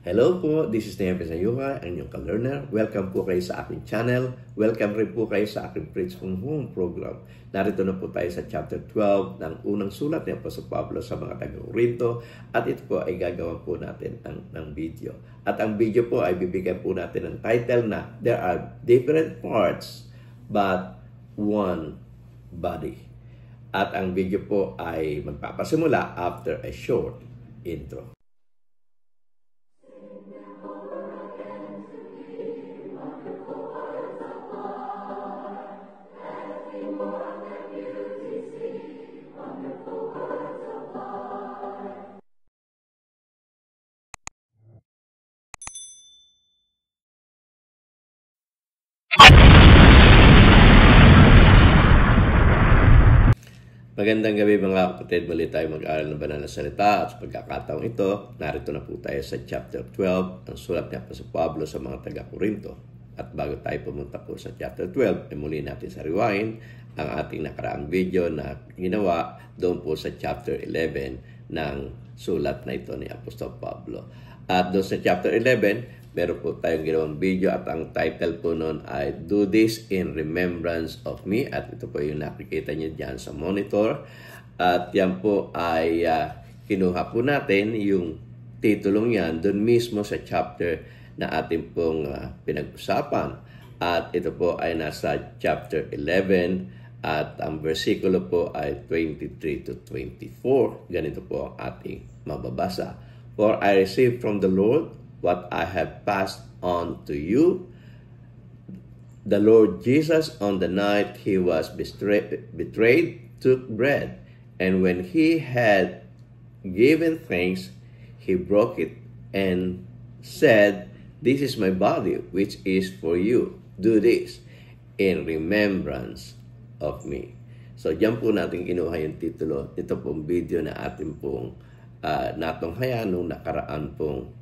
Hello po, this is Nea Pesayuha, ang inyong ka-learner. Welcome po kayo sa aking channel. Welcome rin po kayo sa aking Preach from Home program. Narito na po tayo sa chapter 12 ng unang sulat ni Apostol Pablo sa mga taga-Corinto. At ito po ay gagawa po natin ng video. At ang video po ay bibigyan po natin ng title na There are different parts but one body. At ang video po ay magpapasimula after a short intro. Magandang gabi mga kapatid, muli tayo mag-aaral ng banal na salita at sa pagkakataong ito, narito na po tayo sa chapter 12 ng sulat ni Apostol Pablo sa mga taga-Corinto. At bago tayo pumunta po sa chapter 12, ay muli natin sa rewind ang ating nakaraang video na ginawa doon po sa chapter 11 ng sulat na ito ni Apostol Pablo. At doon sa chapter 11, meron po tayong ginawang video at ang title po noon ay Do This in Remembrance of Me. At ito po yung nakikita nyo dyan sa monitor. At yan po ay kinuha po natin yung titulong yan doon mismo sa chapter na ating pong pinag-usapan. At ito po ay nasa chapter 11 at ang versikulo po ay 23 to 24. Ganito po ang ating mababasa. For I received from the Lord what I have passed on to you. The Lord Jesus, on the night he was betrayed, took bread, and when he had given thanks, he broke it and said, This is my body, which is for you. Do this in remembrance of me. So, diyan po natin kinuha yung titulo. Ito pong video na atin pong natunghayan nung nakaraan pong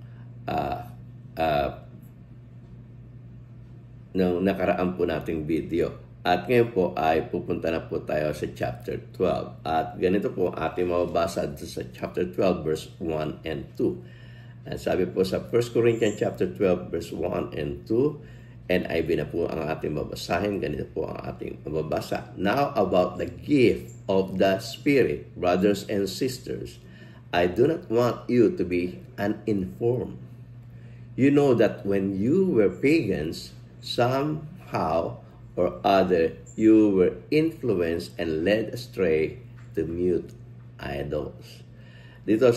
ng nakaraan po nating video. At ngayon po ay pupunta na po tayo sa chapter 12. At ganito po ating mababasa sa chapter 12 verse 1 and 2. At sabi po sa 1 Corinthians chapter 12 verse 1 and 2, NIV na po ang ating babasahin. Ganito po ang ating mababasa. Now about the gift of the Spirit, brothers and sisters, I do not want you to be uninformed. You know that when you were pagans, somehow or other, you were influenced and led astray to mute idols. Dito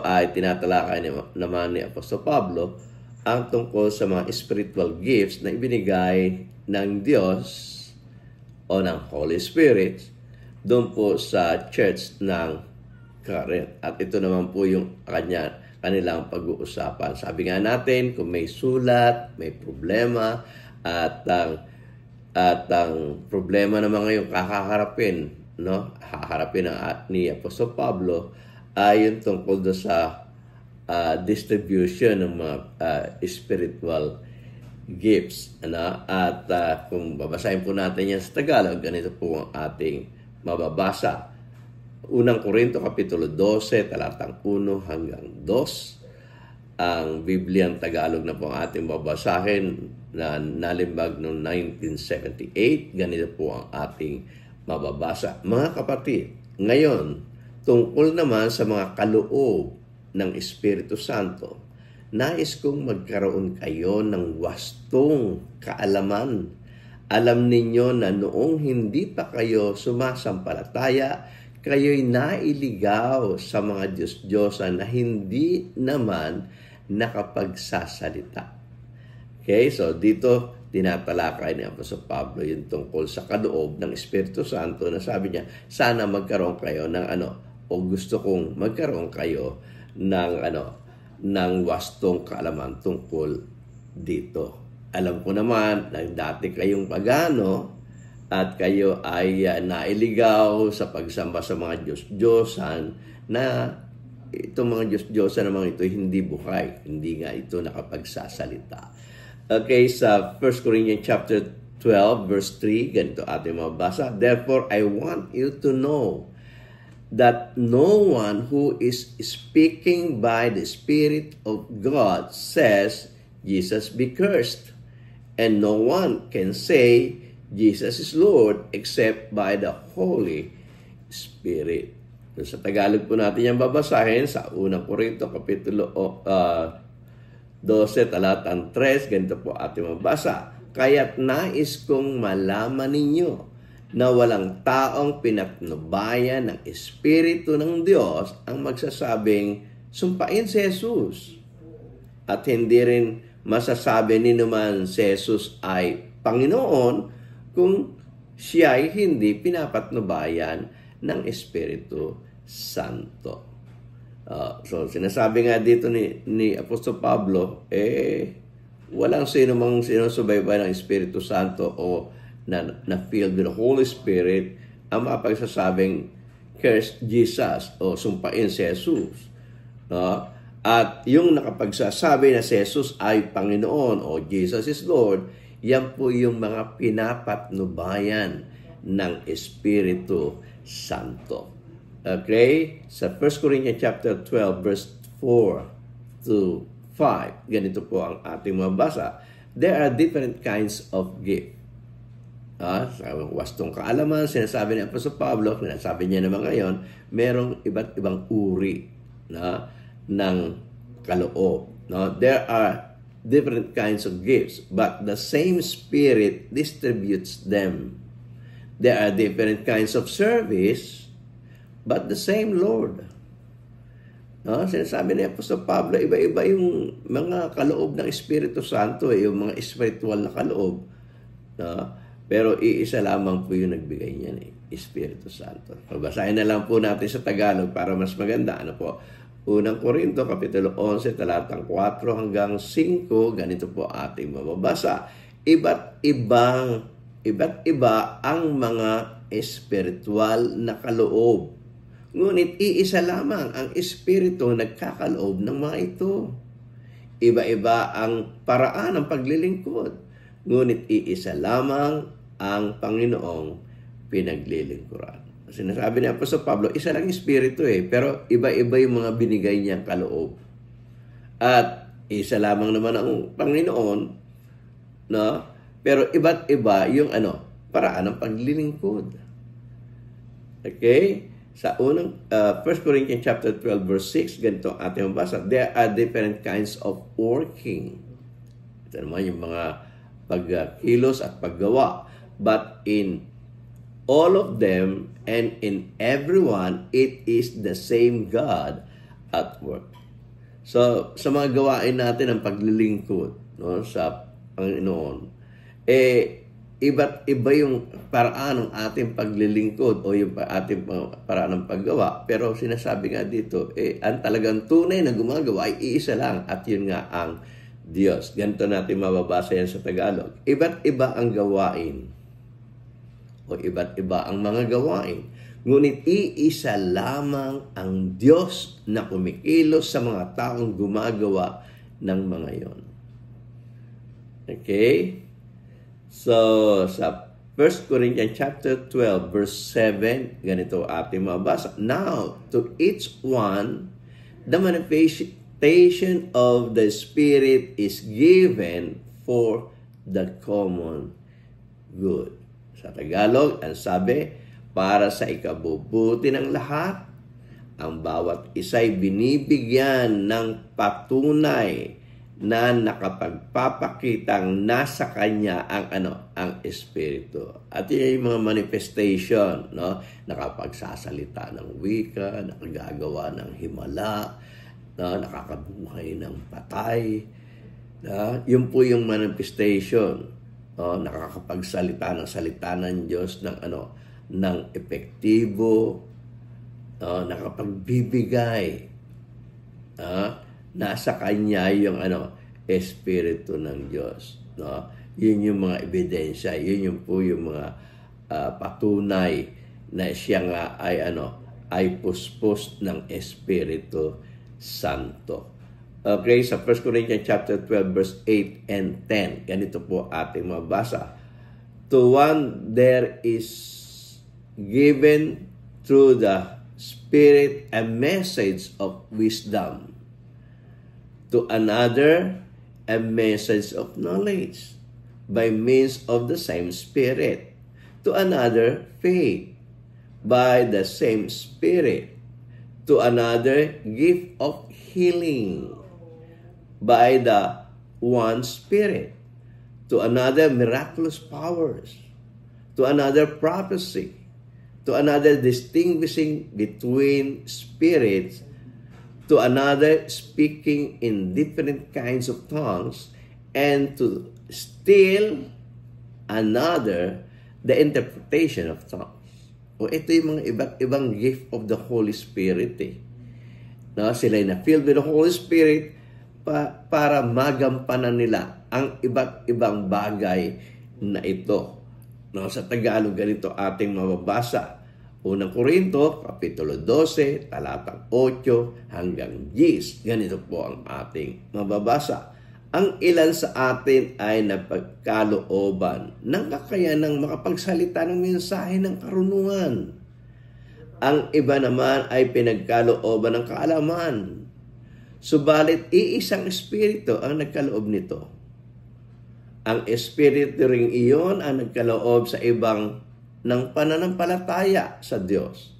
ay tinatalakay naman ni Apostol Pablo ang tungkol sa mga spiritual gifts na ibinigay ng Diyos o ng Holy Spirit doon po sa church ng Corinth. At ito naman po yung kanilang pag-uusapan. Sabi nga natin, kung may sulat, may problema, at ang problema naman ngayon kakaharapin, no? Haharapin ni Apostol Pablo ay yung tungkol do sa distribution ng mga spiritual gifts. Ano? At kung babasahin po natin yan sa Tagalog, ganito po ang ating mababasa. Unang Korinto, Kapitulo 12, talatang 1 hanggang 2. Ang Bibliang Tagalog na po ang ating babasahin na nalimbag noong 1978. Ganito po ang ating mababasa. Mga kapatid, ngayon, tungkol naman sa mga kaloob ng Espiritu Santo, nais kong magkaroon kayo ng wastong kaalaman. Alam ninyo na noong hindi pa kayo sumasampalataya, kayo'y nailigaw sa mga Diyos-Diyosan na hindi naman nakapagsasalita. Okay, so dito tinatalakay ni Apostol Pablo yung tungkol sa kaloob ng Espiritu Santo na sabi niya, sana magkaroon kayo ng o gusto kong magkaroon kayo ng wastong kaalaman tungkol dito. Alam ko naman na dati kayong pagano, at kayo ay nailigaw sa pagsamba sa mga Diyos-Diyosan na itong mga Diyos-Diyosan naman ito hindi buhay. Hindi nga ito nakapagsasalita. Okay, sa 1 Corinthians chapter 12 verse 3, ganito ating mabasa. Therefore, I want you to know that no one who is speaking by the Spirit of God says, Jesus be cursed. And no one can say, Jesus is Lord, except by the Holy Spirit. So, sa Tagalog po natin yung babasahin sa unang Korinto, Kapitulo 12, talatang 3, ganito po ating mabasa. Kaya't nais kong malaman ninyo na walang taong pinatnubayan ng Espiritu ng Diyos ang magsasabing, sumpain si Jesus. At hindi rin masasabi ni naman si Jesus ay Panginoon kung siya ay hindi pinapatnubayan ng Espiritu Santo. So, sinasabi nga dito ni Apostol Pablo, walang sino mang sinusubaybay ng Espiritu Santo o na filled with the Holy Spirit ang mapagsasabing curse Jesus o sumpain si Jesus. No? At yung nakapagsasabi na si Jesus ay Panginoon o Jesus is Lord, yan po yung mga pinapatnubayan ng Espiritu Santo. Okay? Sa 1 Corinthians chapter 12 verse 4 to 5, ganito po ang ating mabasa. There are different kinds of gift. Sa wastong kaalaman, sinasabi ni Apostol Pablo, sinasabi niya naman ngayon, merong iba't ibang uri ng kaloob. No? There are different kinds of gifts, but the same Spirit distributes them. There are different kinds of service, but the same Lord. No? Sinasabi ni Apostol Pablo, iba-iba yung mga kaloob ng Espiritu Santo, yung mga spiritual na kaloob. No? Pero iisa lamang po yung nagbigay niyan, Espiritu Santo. Babasahin na lang po natin sa Tagalog para mas maganda. Ano po? Unang Korinto, Kapitulo 11, talatang 4 hanggang 5, ganito po ating mababasa. Iba't iba ang mga espiritual na kaloob. Ngunit iisa lamang ang Espiritu nagkakaloob ng mga ito. Iba-iba ang paraan ng paglilingkod. Ngunit iisa lamang ang Panginoong pinaglilingkuran. Sinasabi ni Apostol Pablo, isa lang Espiritu pero iba-iba yung mga binigay niyang kaloob. At isa lamang naman ang Panginoon, no? Pero iba't iba yung paraan ng paglilingkod. Okay? Sa unang 1 Corinthians chapter 12 verse 6, ganito ang ating mabasa. There are different kinds of working. Ito naman yung mga pagkilos at paggawa. But in all of them and in everyone, it is the same God at work. So, sa mga gawain natin ng paglilingkod, no, sa Panginoon, iba't iba yung paraan ng ating paglilingkod o yung ating paraan ng paggawa. Pero sinasabi nga dito, ang talagang tunay na gumagawa ay iisa lang at yun nga ang Diyos. Ganito natin mababasa yan sa Tagalog. Iba't iba ang gawain o iba't iba ang mga gawain. Ngunit iisa lamang ang Diyos na kumikilos sa mga taong gumagawa ng mga yon. Okay? So, sa 1 Corinthians chapter 12 verse 7, ganito ating mabasa. Now, to each one, the manifestation of the Spirit is given for the common good. Sa Tagalog, ang sabi, para sa ikabubuti ng lahat, ang bawat isa'y binibigyan ng patunay na nakapagpapakitang nasa kanya ang Espiritu. At yun yung mga manifestation, no? Nakapagsasalita ng wika, nakagagawa ng himala, no? Nakakabuhay ng patay. No? Yun po yung manifestation. Nakakapagsalita ng salita ng Diyos ng epektibo, nakapagbibigay. Nasa kanya yung Espiritu ng Diyos. No? Yun yung mga ebidensya, yun yung po yung mga patunay na siya nga ay puspos ng Espiritu Santo. Okay, sa 1 Corinthians chapter 12 verse 8 and 10, ganito po ating mabasa. To one there is given through the spirit a message of wisdom. To another, a message of knowledge by means of the same Spirit. To another, faith by the same Spirit. To another, gift of healing by the one Spirit. To another, miraculous powers. To another, prophecy. To another, distinguishing between spirits. To another, speaking in different kinds of tongues. And to still another, the interpretation of tongues. O ito yung mga iba't ibang gift of the Holy Spirit eh. No, sila na filled with the Holy Spirit para magampanan nila ang iba't ibang bagay na ito. No, sa Tagalog ganito ating mababasa. Unang Korinto, Kapitulo 12, talatang 8 hanggang 10. Ganito po ang ating mababasa. Ang ilan sa atin ay napagkalooban ng kakayanang makapagsalita ng mensahe ng karunungan. Ang iba naman ay pinagkalooban ng kaalaman. Subalit, iisang espiritu ang nagkaloob nito. Ang espiritu ring iyon ang nagkaloob sa ibang ng pananampalataya sa Diyos.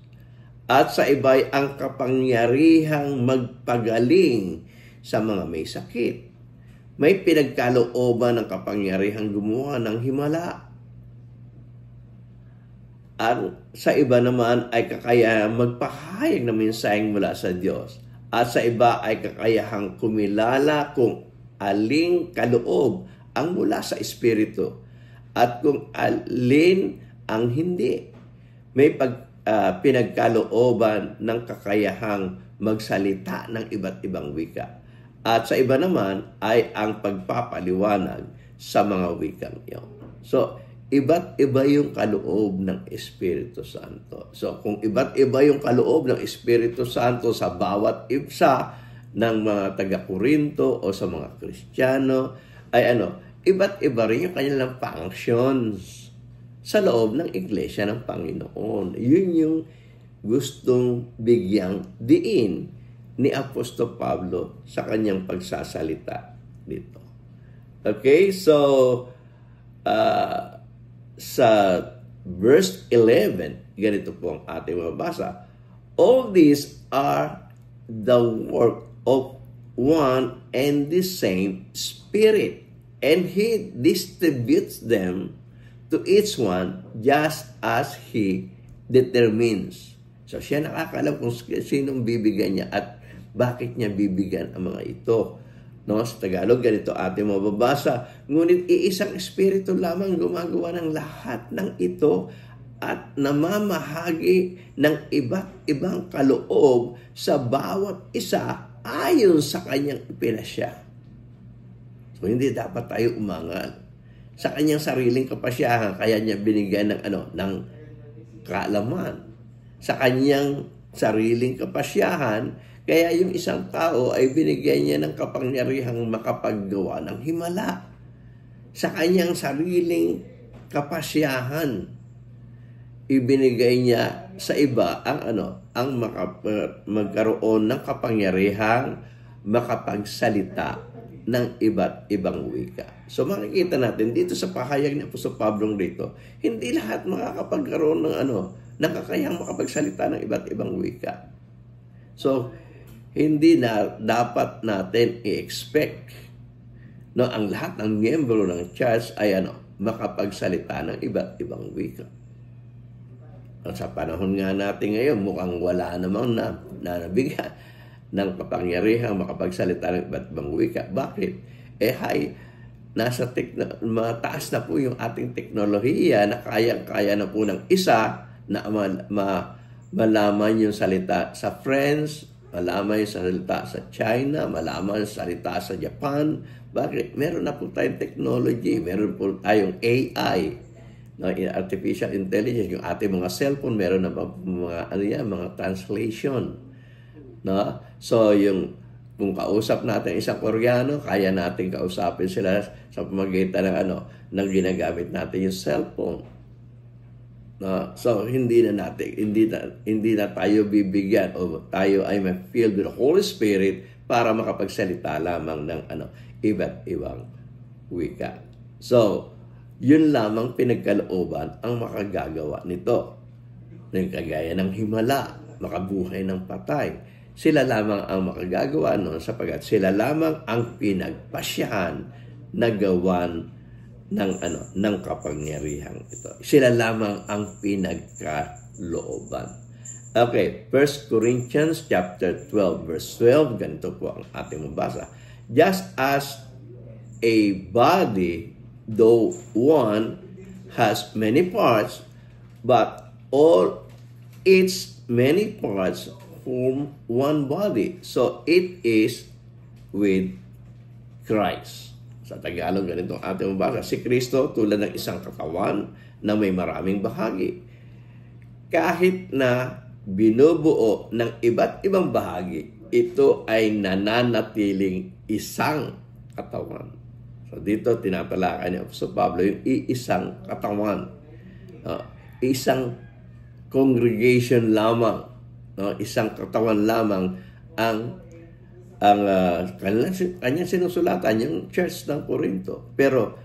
At sa iba'y ang kapangyarihang magpagaling sa mga may sakit. May pinagkalooban ng kapangyarihang gumawa ng himala. At sa iba naman ay kakayahang magpahayag ng mensaheng mula sa Diyos. At sa iba ay kakayahang kumilala kung aling kaloob ang mula sa Espiritu at kung alin ang hindi. May pinagkalooban ng kakayahang magsalita ng iba't ibang wika. At sa iba naman ay ang pagpapaliwanag sa mga wikang iyon. So, iba't iba yung kaloob ng Espiritu Santo. So, kung iba't iba yung kaloob ng Espiritu Santo sa bawat isa ng mga taga-Korinto o sa mga Kristiyano, ay iba't iba rin yung kanilang functions sa loob ng Iglesia ng Panginoon. Yun yung gustong bigyang diin ni Apostol Pablo sa kanyang pagsasalita dito. Okay, so sa verse 11, ganito po ang ating mabasa. All these are the work of one and the same Spirit, and He distributes them to each one just as He determines. So siya nakakalam kung sinong bibigyan niya at bakit niya bibigyan ang mga ito. No, sa Tagalog, ganito ating mababasa. Ngunit iisang espiritu lamang gumagawa ng lahat ng ito at namamahagi ng iba't ibang kaloob sa bawat isa ayon sa kanyang ipinasya. So, hindi dapat tayo umangal sa kanyang sariling kapasyahan, kaya niya binigyan ng kaalaman. Sa kanyang sariling kapasyahan, kaya yung isang tao ay binigyan niya ng kapangyarihang makapaggawa ng himala. Sa kanyang sariling kapasyahan, ibinigay niya sa iba ang magkaroon ng kapangyarihang makapagsalita ng iba't ibang wika. So makikita natin dito sa pahayag ni Apostol Pablo dito, hindi lahat makakapagkaroon ng kakayahang makapagsalita ng iba't ibang wika. So hindi na dapat natin i-expect ang lahat ng miyembro ng church ay makapagsalita ng iba't ibang wika. At sa panahon nga natin ngayon, mukhang wala namang nabigyan ng kapangyarihang makapagsalita ng iba't ibang wika. Bakit? Nasa mataas na po yung ating teknolohiya na kaya na po ng isa na malaman yung salita sa French, malaman yung salita sa China, malaman yung salita sa Japan. Bakit? Meron na po tayong technology, meron po tayong AI, artificial intelligence, yung ating mga cellphone, meron na mga translation. No? So, kung kausap natin isang Koreano, kaya natin kausapin sila sa pamamagitan ng ginagamit natin yung cellphone. No? So hindi na tayo bibigyan o tayo ay ma-filled with the Holy Spirit para makapagsalita lamang ng iba't ibang wika. So, yun lamang pinagkalooban ang makagagawa nito. Ng kagaya ng himala, makabuhay ng patay. Sila lamang ang makagagawa noon sapagkat sila lamang ang pinagpasyahan na gawan ng kapangyarihang ito. Sila lamang ang pinagkalooban. Okay, 1 Corinthians chapter 12 verse 12, ganito po ang ating mabasa. Just as a body, though one, has many parts, but all its many parts form one body. So it is with Christ. Sa Tagalog, ganito ang ating mabasa. Si Kristo tulad ng isang katawan na may maraming bahagi. Kahit na binubuo ng iba't ibang bahagi, ito ay nananatiling isang katawan. So dito tinatalakay ni Apostol Pablo yung iisang katawan. Isang congregation lamang, isang katawan lamang ang kanyang sinusulatan yung church ng Corinto. Pero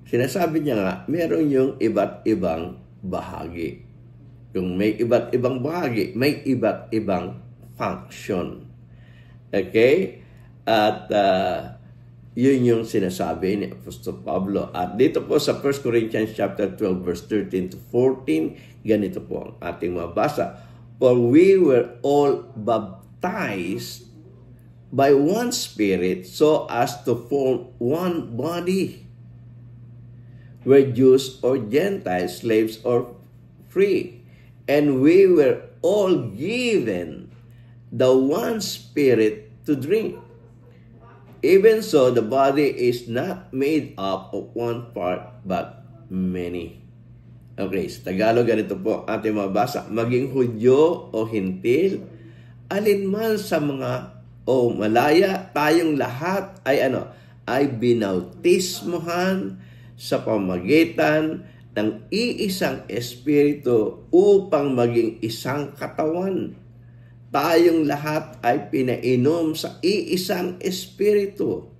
sinasabi niya nga, meron yung iba't ibang bahagi. Kung may iba't ibang bahagi, may iba't ibang function. Okay? At yun yung sinasabi ni Apostol Pablo. At dito po sa 1 Corinthians chapter 12 verse 13 to 14, ganito po ang ating mabasa. For we were all baptized by one Spirit, so as to form one body. We're Jews or Gentiles, slaves or free. And we were all given the one Spirit to drink. Even so, the body is not made up of one part, but many. Okay, sa Tagalog, ganito po ating mabasa. Maging Hudyo o Hintil, alinman sa mga malaya, tayong lahat ay binautismohan sa pamagitan ng iisang Espiritu upang maging isang katawan. Tayong lahat ay pinainom sa iisang Espiritu.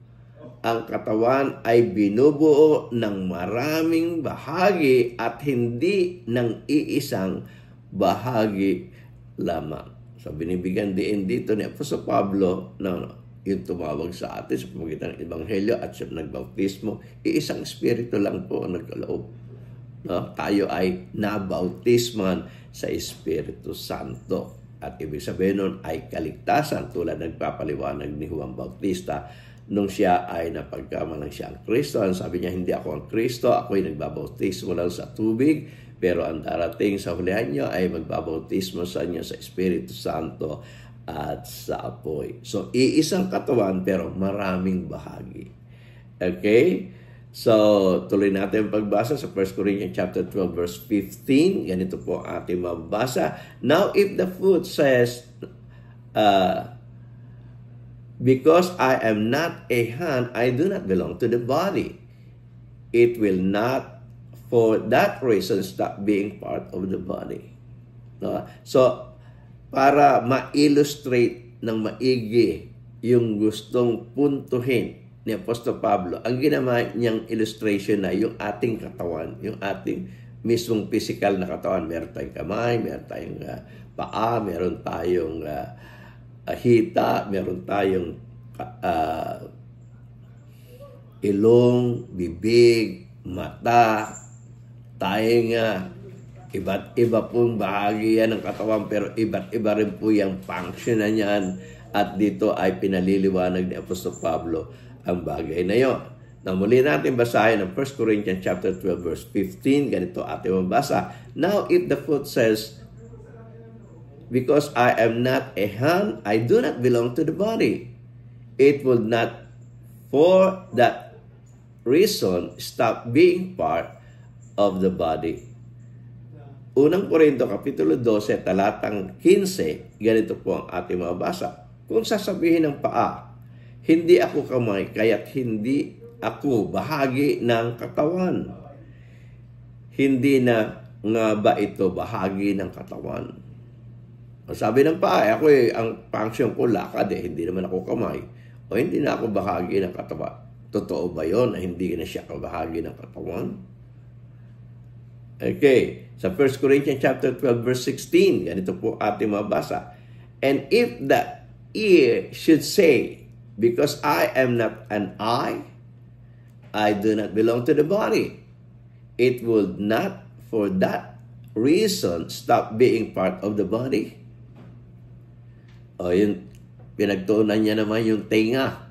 Ang katawan ay binubuo ng maraming bahagi at hindi ng iisang bahagi lamang. So, binibigyan din dito ni Apostol Pablo na yung tumawag sa atin sa pamagitan ng Ebanghelyo at siya nagbautismo, iisang Espiritu lang po ang nagkaloob. Tayo ay nabautisman sa Espiritu Santo. At ibig sabihin nun ay kaligtasan tulad nagpapaliwanag ni Juan Bautista nung siya ay napagkamalang siya ang Kristo. Sabi niya, hindi ako ang Kristo, ako ay nagbabautismo lang sa tubig. Pero ang darating sa hulihan niyo ay magbabautismo sa inyo sa Espiritu Santo at sa apoy. So, iisang katawan pero maraming bahagi. Okay? So, tuloy natin pagbasa sa 1 Corinthians chapter 12 verse 15. Ganito po ating mabasa. Now, if the foot says, because I am not a hand, I do not belong to the body, it will not for that reason stop being part of the body. No? So, para ma-illustrate ng maigi yung gustong puntuhin ni Apostol Pablo, ang ginawa niyang illustration na yung ating katawan, yung ating mismong physical na katawan. Meron tayong kamay, meron tayong paa, meron tayong hita, meron tayong ilong, bibig, mata, tainga, iba't iba pong bahagi yan ng katawan pero iba't iba rin po yung function na yan at dito ay pinaliliwanag ni Apostol Pablo ang bagay na yon. Na muli natin basahin ang 1 Corinthians chapter 12 verse 15, ganito ating mabasa. Now if the foot says, because I am not a hand, I do not belong to the body, it will not for that reason stop being part of the body. Unang Korinto, Kapitulo 12, talatang 15, ganito po ang ating mabasa. Kung sasabihin ng paa, hindi ako kamay, kaya't hindi ako bahagi ng katawan. Hindi na nga ba ito bahagi ng katawan? Sabi ng paa, ang function ko lakad hindi naman ako kamay. O hindi na ako bahagi ng katawan. Totoo ba yun na hindi na siya bahagi ng katawan? Okay, sa 1 Corinthians chapter 12 verse 16, ganito po ating mabasa. And if the ear should say, because I am not an eye, I do not belong to the body, it would not for that reason stop being part of the body. O yun, pinagtuunan niya naman yung tenga.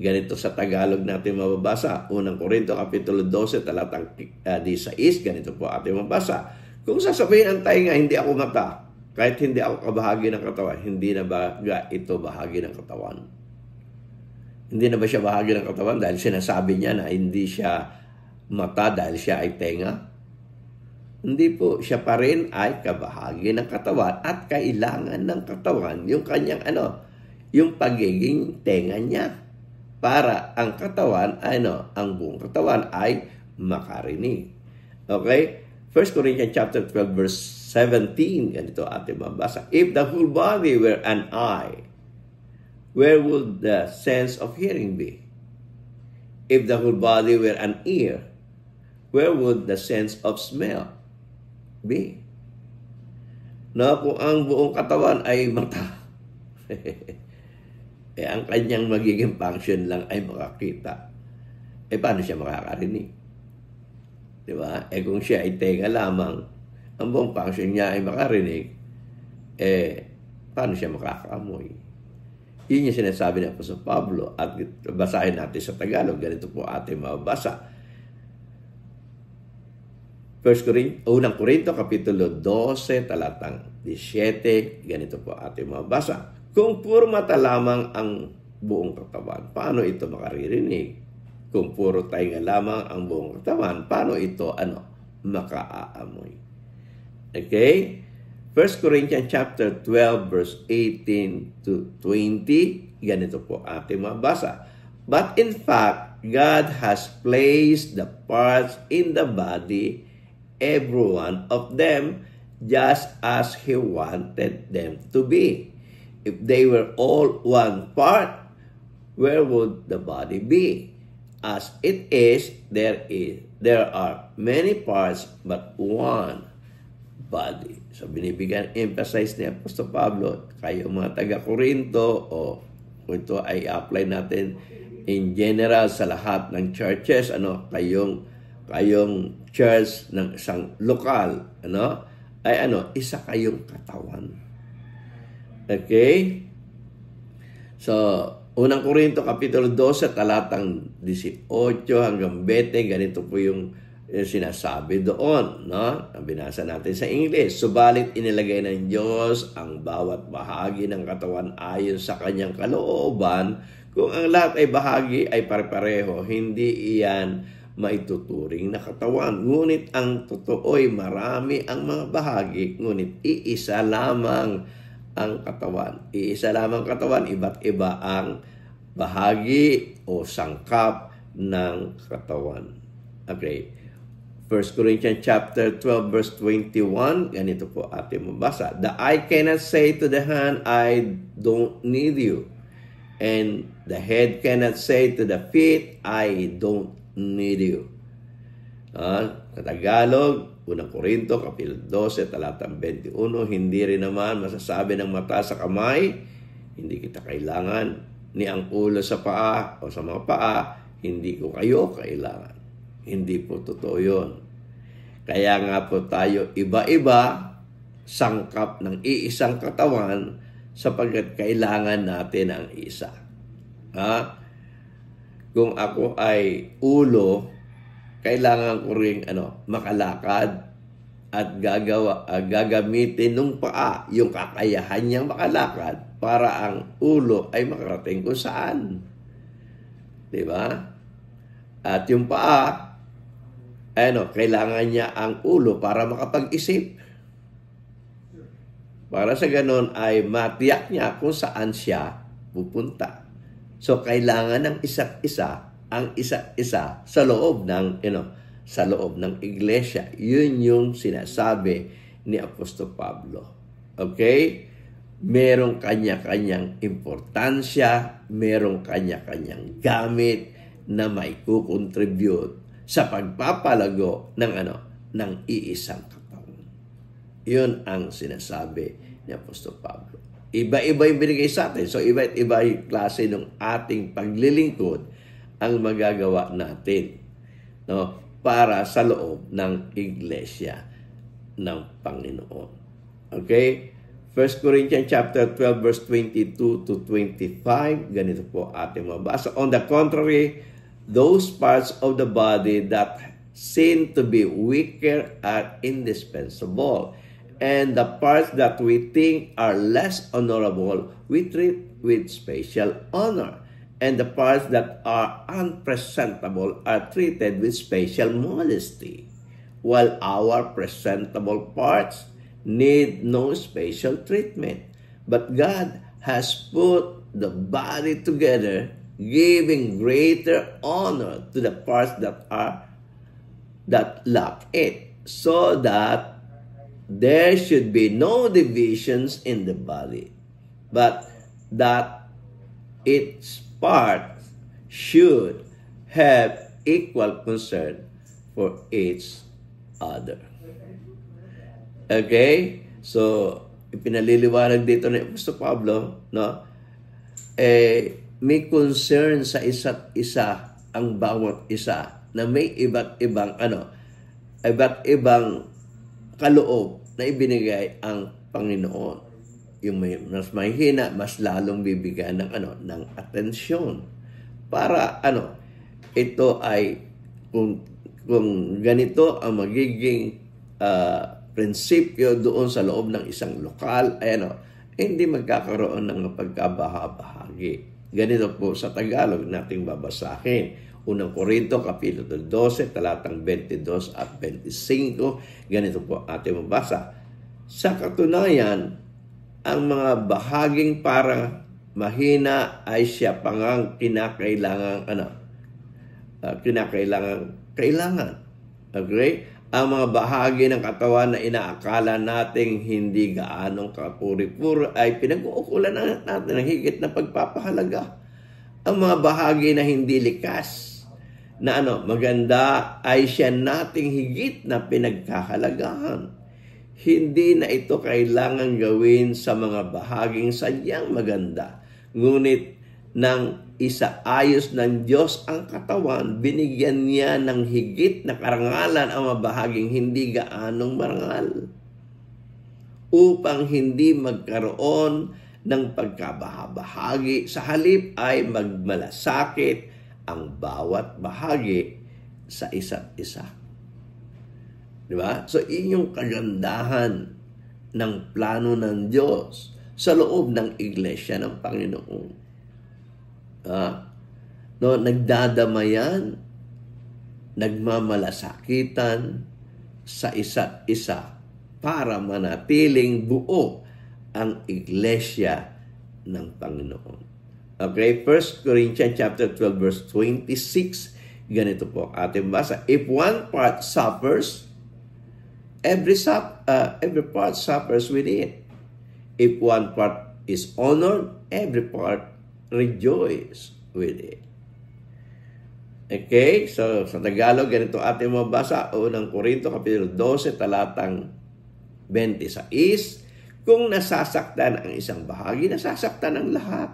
Ganito sa Tagalog natin mababasa. Unang Korinto, Kapitulo 12, talatang 16, ganito po ating mabasa. Kung sasabihin ang tenga, hindi ako mata, kahit hindi ako kabahagi ng katawan, hindi na ba ito bahagi ng katawan? Hindi na ba siya bahagi ng katawan dahil sinasabi niya na hindi siya mata dahil siya ay tenga? Hindi po, siya pa rin ay kabahagi ng katawan at kailangan ng katawan yung kanyang yung pagiging tenga niya para ang katawan, ang buong katawan ay makarinig. Okay? 1 Corinthians chapter 12 verse 17, ganito ating mabasa. If the whole body were an eye, where would the sense of hearing be? If the whole body were an ear, where would the sense of smell be? No, kung ang buong katawan ay mata, ang kanyang magiging function lang ay makakita. Paano siya makakarinig? Diba? Kung siya ay tenga lamang, ang buong function niya ay makarinig, paano siya makakaamoy? Yun yung sinasabi ng Apostol Pablo at basahin natin sa Tagalog. Ganito po ating mabasa. Unang Korinto, Kapitulo 12, talatang 17, ganito po ating mabasa. Kung puro mata lamang ang buong katawan, paano ito makaririnig? Kung puro tainga lamang ang buong katawan, paano ito makaaamoy? Okay? 1 Corinthians chapter 12 verse 18 to 20, ganito po ating mabasa. But in fact, God has placed the parts in the body, every one of them, just as He wanted them to be. If they were all one part, where would the body be? As it is, there are many parts, but one body. So, binibigyan emphasize ni Apostol Pablo, kayo mga taga-Korinto, kung ito ay apply natin in general sa lahat ng churches, kayong church ng isang lokal, isa kayong katawan. Okay? So, unang Korinto, Kapitulo 12, talatang 18 hanggang 20, ganito po yung sinasabi doon, no? Binasa natin sa English. Subalit inilagay ng Diyos ang bawat bahagi ng katawan ayon sa kanyang kalooban. Kung ang lahat ay bahagi ay pare-pareho, hindi iyan maituturing na katawan. Ngunit ang totoo'y marami ang mga bahagi, ngunit iisa lamang ang katawan. Iisa lamang katawan, iba't iba ang bahagi o sangkap ng katawan. Okay. 1 Corinthians chapter 12 verse 21, ganito po ating mabasa. The eye cannot say to the hand, I don't need you. And the head cannot say to the feet, I don't need you. Sa Tagalog, Unang Korinto, Kapitulo 12, talatang 21, hindi rin naman masasabi ng mata sa kamay, hindi kita kailangan, ni ang ulo sa paa o sa mga paa, hindi ko kayo kailangan. Hindi po totoo yun. Kaya nga po tayo iba-iba, sangkap ng iisang katawan, sapagkat kailangan natin ang isa. Kung ako ay ulo, kailangan ko rin makalakad at gagamitin ng paa yung kakayahan niyang makalakad para ang ulo ay makarating kung saan. Diba? At yung paa, kailangan niya ang ulo para makapag-isip. Para sa ganon ay matiyak niya kung saan siya pupunta. So, kailangan ng isa't isa ang isa't isa sa loob ng, sa loob ng iglesia. Yun yung sinasabi ni Apostol Pablo. Okay? Merong kanya-kanyang importansya, merong kanya-kanyang gamit na may kukontribute sa pagpapalago ng iisang katawan. Yun ang sinasabi ni Apostol Pablo. Iba-iba yung binigay sa atin. So, iba't iba yung klase ng ating paglilingkod ang magagawa natin, no, para sa loob ng iglesia ng Panginoon. Okay? 1 Corinthians chapter 12 verse 22 to 25. Ganito po ating mabasa. On the contrary, those parts of the body that seem to be weaker are indispensable. And the parts that we think are less honorable, we treat with special honor. And the parts that are unpresentable are treated with special modesty. While our presentable parts need no special treatment. But God has put the body together, giving greater honor to the parts that lack it, so that there should be no divisions in the body, but that its parts should have equal concern for each other. Okay? So, ipinaliliwanag dito ni Apostol Pablo, no? May concern sa isa't isa ang bawat isa na may iba't ibang kaloob na ibinigay ang Panginoon. Yung mas mahina, mas lalong bibigyan ng atensyon. Para ito ay kung ganito ang magiging prinsipyo doon sa loob ng isang lokal, hindi magkakaroon ng pagkabahabahagi. Ganito po sa Tagalog nating babasahin. Unang Korinto, Kapitulo 12, talatang 22 at 25. Ganito po ating mabasa. Sa katunayan, ang mga bahaging para mahina ay siya pangang kailangan. Okay? Ang mga bahagi ng katawan na inaakala nating hindi gaanong kapuri-puro ay pinag-uukulan natin ng higit na pagpapahalaga. Ang mga bahagi na hindi likas na maganda ay siya nating higit na pinagkahalagahan. Hindi na ito kailangan gawin sa mga bahaging sadyang maganda. Ngunit nang isaayos ng Diyos ang katawan, binigyan niya ng higit na karangalan ang mga bahaging hindi gaanong marangal, upang hindi magkaroon ng pagkabahabahagi. Sa halip ay magmalasakit ang bawat bahagi sa isa't isa. Di ba? So, inyong kagandahan ng plano ng Diyos sa loob ng iglesia ng Panginoon. Nagdadamayan, nagmamalasakitan sa isa't isa para manatiling buo ang iglesia ng Panginoon. Okay, 1 Corinthians chapter 12 verse 26, ganito po ating basa. If one part suffers, every part suffers with it. If one part is honored, every part rejoices with it. Okay, so sa Tagalog, ganito ating mabasa. Unang Korinto, Kapitulo 12, talatang 26. Kung nasasaktan ang isang bahagi, nasasaktan ang lahat.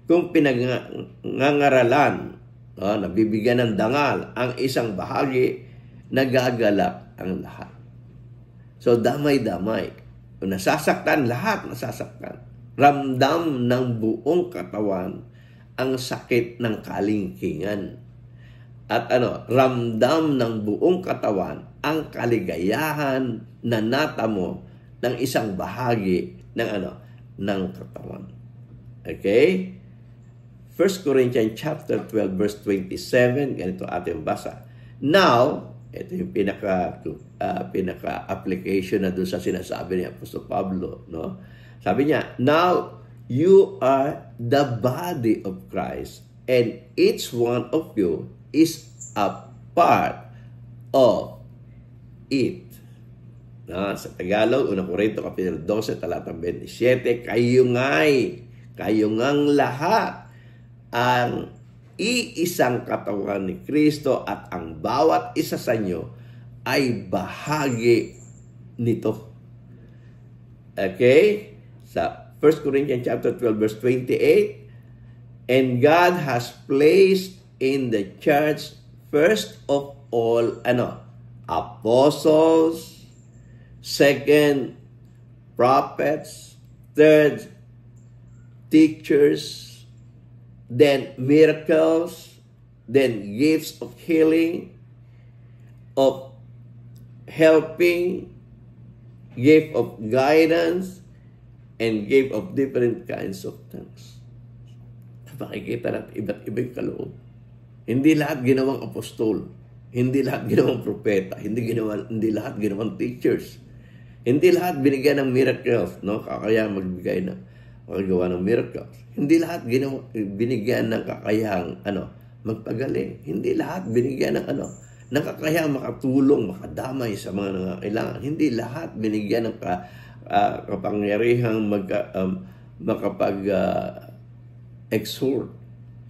Kung pinangangaralan, nabibigyan ng dangal ang isang bahagi, nagagalak ang lahat. So, damay-damay. Kung nasasaktan, lahat nasasaktan. Ramdam ng buong katawan ang sakit ng kalingkingan. At ramdam ng buong katawan ang kaligayahan na natamo ng isang bahagi ng katawan. Okay? 1 Corinthians chapter 12 verse 27, ganito ating basa. Now, ito yung pinaka-application na doon sa sinasabi ni Apostol Pablo, no? Sabi niya, now you are the body of Christ, and each one of you is a part of it. Sa Tagalog, 1 Corinto Kapitulo 12, talatang 27, kayo ngang lahat ang iisang katawan ni Kristo at ang bawat isa sa inyo ay bahagi nito. Okay? Sa 1 Corinthians chapter 12 verse 28, and God has placed in the church first of all, apostles, second, prophets, third, teachers, then miracles, then gifts of healing, of helping, gift of guidance, and gift of different kinds of tongues. Makikita natin iba't ibang kaloob. Hindi lahat ginawang apostol, hindi lahat ginawang propeta, hindi lahat ginawang teachers. Hindi lahat binigyan ng miracles, kakayahang magbigay ng magawa ng miracles. Hindi lahat binigyan ng kakayahang magpagaling. Hindi lahat binigyan ng ng kakayahang makatulong, makadamay sa mga nangangailangan. Hindi lahat binigyan ng kapangyarihang makapag-exhort.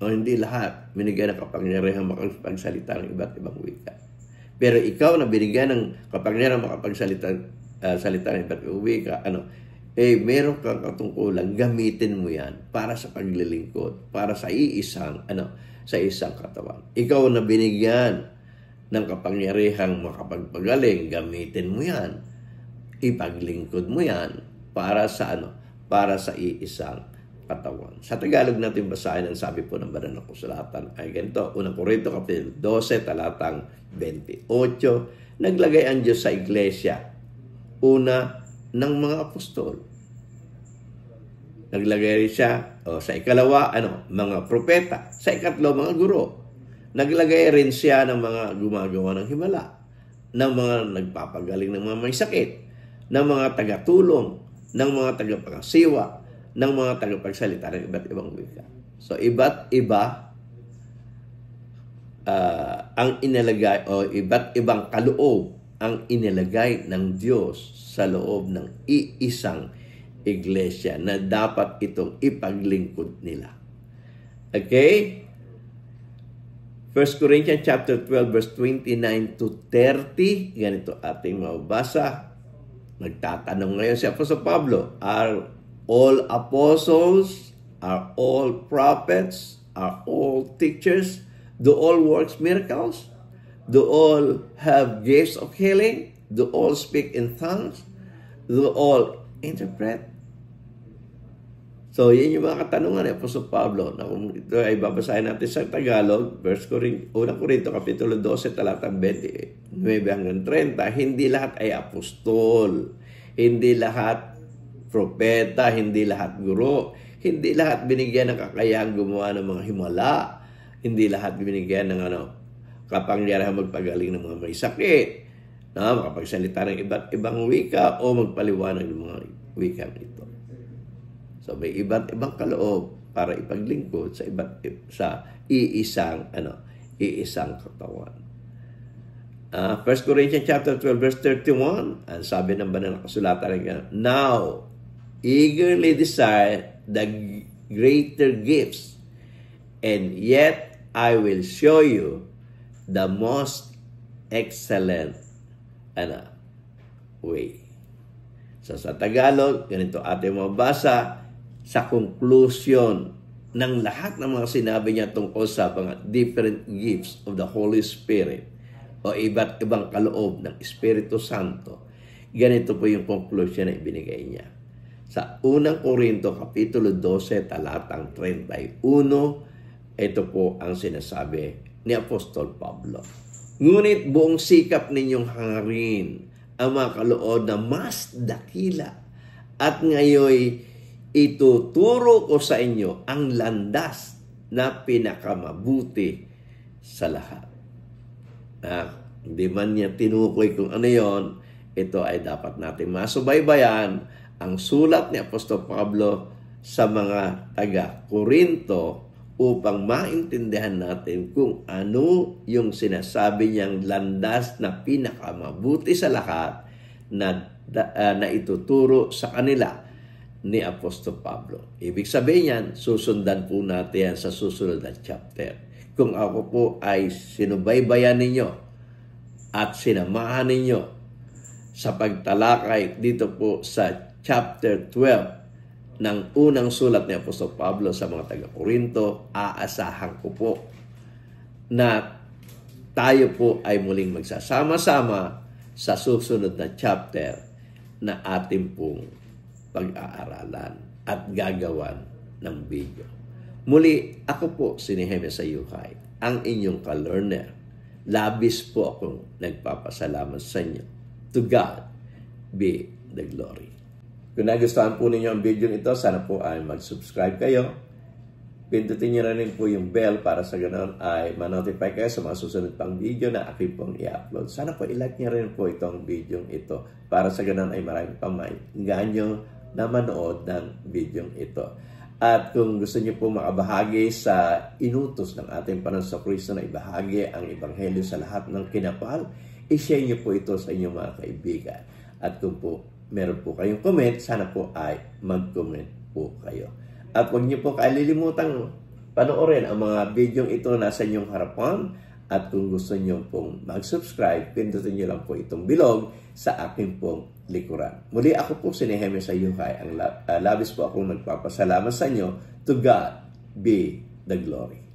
Hindi lahat binigyan ng kapangyarihang makapagsalita ng iba't ibang wika. Pero ikaw na binigyan ng kapangyarihang makapagsalita ng iba't ibang wika, meron kang katungkulan, gamitin mo yan para sa paglilingkod, para sa isang katawan. Ikaw na binigyan ng kapangyarihang makapagpagaling, gamitin mo yan. Ipaglingkod mo yan para sa iisang katawan. Sa Tagalog natin basahin ang sabi po ng banal na kasulatan ay ganito, 1 Corinto Kapitulo 12, talatang 28, naglagay ang Diyos sa iglesia, una, ng mga apostol. Naglagay rin siya, sa ikalawa, mga propeta. Sa ikatlo, mga guro. Naglagay rin siya ng mga gumagawa ng himala, ng mga nagpapagaling ng mga may sakit, ng mga tagatulong, ng mga tagapangasiwa, ng mga tagapagsalita ng iba't ibang wika. So, iba't iba ang inilagay o iba't ibang kaloob ang inilagay ng Diyos sa loob ng iisang iglesia na dapat itong ipaglingkod nila. Okay? 1 Corinthians chapter 12 verse 29 to 30, ganito ating mababasa. Nagtatanong ngayon si Apostol Pablo, are all apostles, are all prophets, are all teachers, do all work miracles? Do all have gifts of healing? Do all speak in tongues? Do all interpret? So, yan yung mga katanungan ni Apostol Pablo na kung ito ay babasahin natin sa Tagalog, 1 Corinto Kapitulo 12, talatang 29 hanggang 30, hindi lahat ay apostol, hindi lahat propeta, hindi lahat guro, hindi lahat binigyan ng kakayahang gumawa ng mga himala, hindi lahat binigyan ng kapangyarihan magpagaling ng mga may sakit, makapagsalita ng iba't ibang wika o magpaliwanag ng mga wika ito. So may iba't ibang kaloob para ipaglingkod sa iisang katawan. 1 Corinthians chapter 12 verse 31, ang sabi ng banal na kasulatan, now eagerly desire the greater gifts, and yet I will show you the most excellent way. So sa Tagalog, ganito ating mabasa sa conclusion ng lahat ng mga sinabi niya tungkol sa mga different gifts of the Holy Spirit o iba't ibang kaloob ng Espiritu Santo. Ganito po yung conclusion na ibinigay niya. Sa 1 Corinto Kapitulo 12, talatang 31, ito po ang sinasabi ni Apostol Pablo. Ngunit buong sikap ninyong hangarin ang mga kaloob na mas dakila at ngayon ituturo ko sa inyo ang landas na pinakamabuti sa lahat. Hindi man niya tinukoy kung ano yon, ito ay dapat natin masubaybayan ang sulat ni Apostol Pablo sa mga taga-Corinto upang maintindihan natin kung ano yung sinasabi niyang landas na pinakamabuti sa lahat na ituturo sa kanila ni Apostol Pablo. Ibig sabihin yan, susundan po natin yan sa susunod na chapter. Kung ako po ay sinubaybayan ninyo at sinamahan ninyo sa pagtalakay dito po sa chapter 12 ng unang sulat ni Apostol Pablo sa mga taga-Korinto, aasahan ko po na tayo po ay muling magsasama-sama sa susunod na chapter na ating pong pag-aaralan at gagawan ng video. Muli, ako po si Nehemia Sayukay, ang inyong ka-learner. Labis po akong nagpapasalamat sa inyo. To God be the glory. Kung nagustuhan po ninyo ang video ito, sana po ay mag-subscribe kayo. Pindutin nyo na rin po yung bell para sa ganoon ay ma-notify kayo sa mga susunod pang video na aking pong i-upload. Sana po i-like nyo rin po itong video ito para sa ganoon ay maraming pamainganyo na manood ng video ito. At kung gusto niyo po makabahagi sa inutos ng ating Panginoong Kristo na ibahagi ang Ebanghelyo sa lahat ng kinapal, i-share niyo po ito sa inyong mga kaibigan. At kung po meron po kayong comment, sana po ay mag-comment po kayo. At huwag niyo po kalilimutan panoorin ang mga video ito na sa inyong harapan. At kung gusto niyo pong mag-subscribe, pindutin niyo lang po itong bilog sa aking pong likuran. Muli ako po si Nehemia Sayukay. Labis po akong nagpapasalamat sa inyo. To God be the glory.